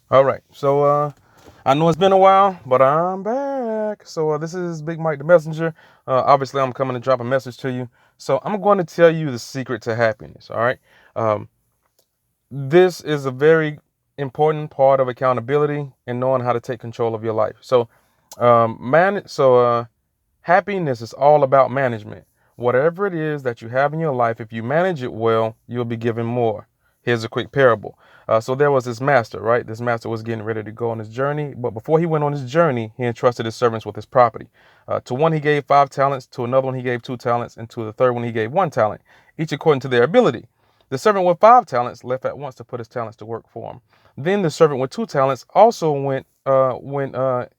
All right. I know it's been a while, but I'm back. This is Big Mike the Messenger. Obviously, I'm coming to drop a message to you. So I'm going to tell you the secret to happiness. All right. Um, this is a very important part of accountability and knowing how to take control of your life. Man. Happiness is all about management. Whatever it is that you have in your life, if you manage it well, you'll be given more. Here's a quick parable. There was this master, right? This master was getting ready to go on his journey, but before he went on his journey, he entrusted his servants with his property. To one, he gave 5 talents, to another one, he gave 2 talents, and to the third one, he gave 1 talent, each according to their ability. The servant with 5 talents left at once to put his talents to work for him. Then the servant with 2 talents also and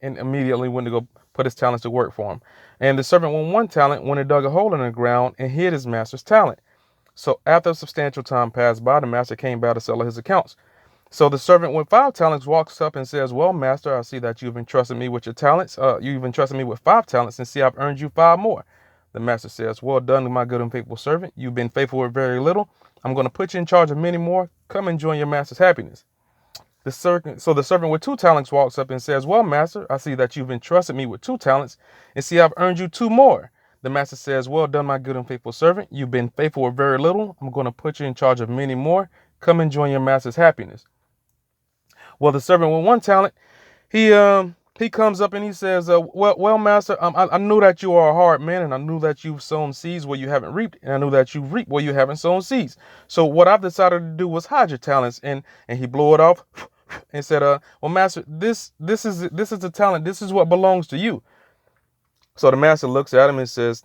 immediately went to go put his talents to work for him. And the servant with 1 talent went and dug a hole in the ground and hid his master's talent. So after a substantial time passed by, the master came by to settle his accounts. So the servant with 5 talents walks up and says, "Well, master, I see that you've entrusted me with your talents. You've entrusted me with 5 talents, and see, I've earned you 5 more." The master says, "Well done, my good and faithful servant. You've been faithful with very little. I'm going to put you in charge of many more. Come and join your master's happiness." The servant with 2 talents walks up and says, "Well, master, I see that you've entrusted me with 2 talents, and see, I've earned you 2 more." The master says, "Well done, my good and faithful servant. You've been faithful with very little. I'm going to put you in charge of many more. Come and join your master's happiness." Well, the servant with 1 talent, he comes up and he says, well, master, I knew that you are a hard man, and I knew that you've sown seeds where you haven't reaped, and I knew that you reap where you haven't sown seeds. So what I've decided to do was hide your talents." And he blew it off and said, "Well, master, this is the talent. This is what belongs to you." So the master looks at him and says,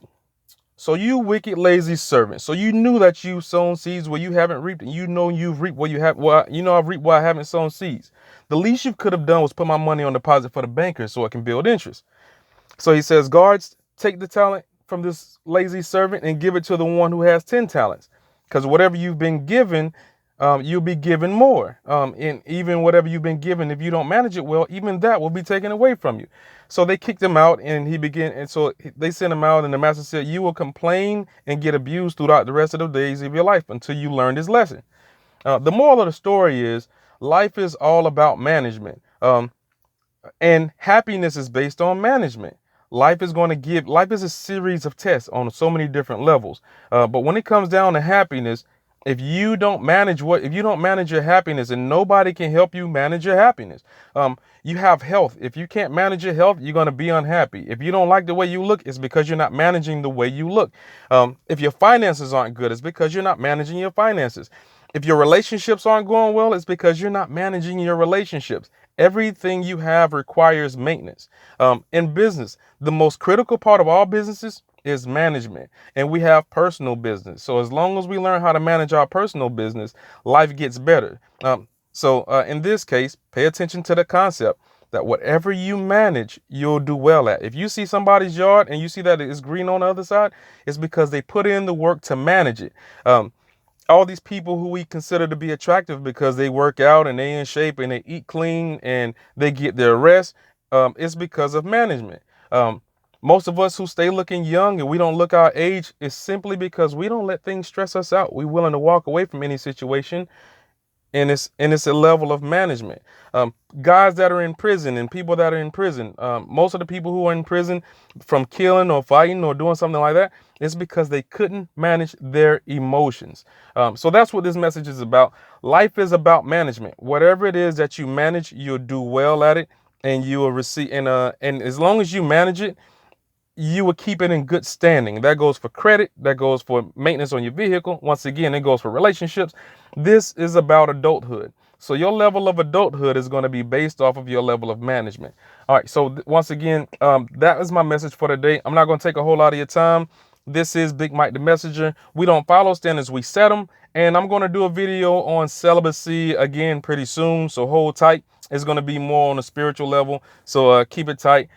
"So you wicked, lazy servant. So you knew that you sown seeds where you haven't reaped, and you know you've reaped where you have. Well, you know I've reaped where I haven't sown seeds. The least you could have done was put my money on deposit for the banker so it can build interest." So he says, "Guards, take the talent from this lazy servant and give it to the one who has 10 talents. Because whatever you've been given, you'll be given more. And even whatever you've been given, if you don't manage it well, even that will be taken away from you." So they kicked him out, and they sent him out, and the master said, "You will complain and get abused throughout the rest of the days of your life until you learn this lesson." The moral of the story is life is all about management. And happiness is based on management. Life is a series of tests on so many different levels. But when it comes down to happiness, if you don't manage your happiness, and nobody can help you manage your happiness. You have health. If you can't manage your health, you're going to be unhappy. If you don't like the way you look, it's because you're not managing the way you look. If your finances aren't good, it's because you're not managing your finances. If your relationships aren't going well, it's because you're not managing your relationships. Everything you have requires maintenance. In business, the most critical part of all businesses is management, and we have personal business. So as long as we learn how to manage our personal business, life gets better. In this case, pay attention to the concept that whatever you manage, you'll do well at. If you see somebody's yard and you see that it's green on the other side, it's because they put in the work to manage it. All these people who we consider to be attractive because they work out and they in shape and they eat clean and they get their rest, it's because of management. Most of us who stay looking young and we don't look our age is simply because we don't let things stress us out. We're willing to walk away from any situation, and it's a level of management. Guys that are in prison and people that are in prison, most of the people who are in prison from killing or fighting or doing something like that, it's because they couldn't manage their emotions. So that's what this message is about. Life is about management. Whatever it is that you manage, you'll do well at it, and you will receive. And as long as you manage it, you will keep it in good standing. That goes for credit. That goes for maintenance on your vehicle. Once again, it goes for relationships. This is about adulthood. So your level of adulthood is going to be based off of your level of management. All right. So once again, that is my message for today. I'm not going to take a whole lot of your time. This is Big Mike the Messenger. We don't follow standards, we set them. And I'm going to do a video on celibacy again pretty soon. So hold tight. It's going to be more on a spiritual level. So keep it tight.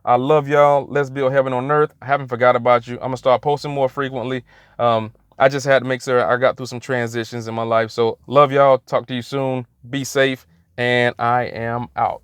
I love y'all. Let's build heaven on earth. I haven't forgot about you. I'm going to start posting more frequently. I just had to make sure I got through some transitions in my life. So love y'all. Talk to you soon. Be safe. And I am out.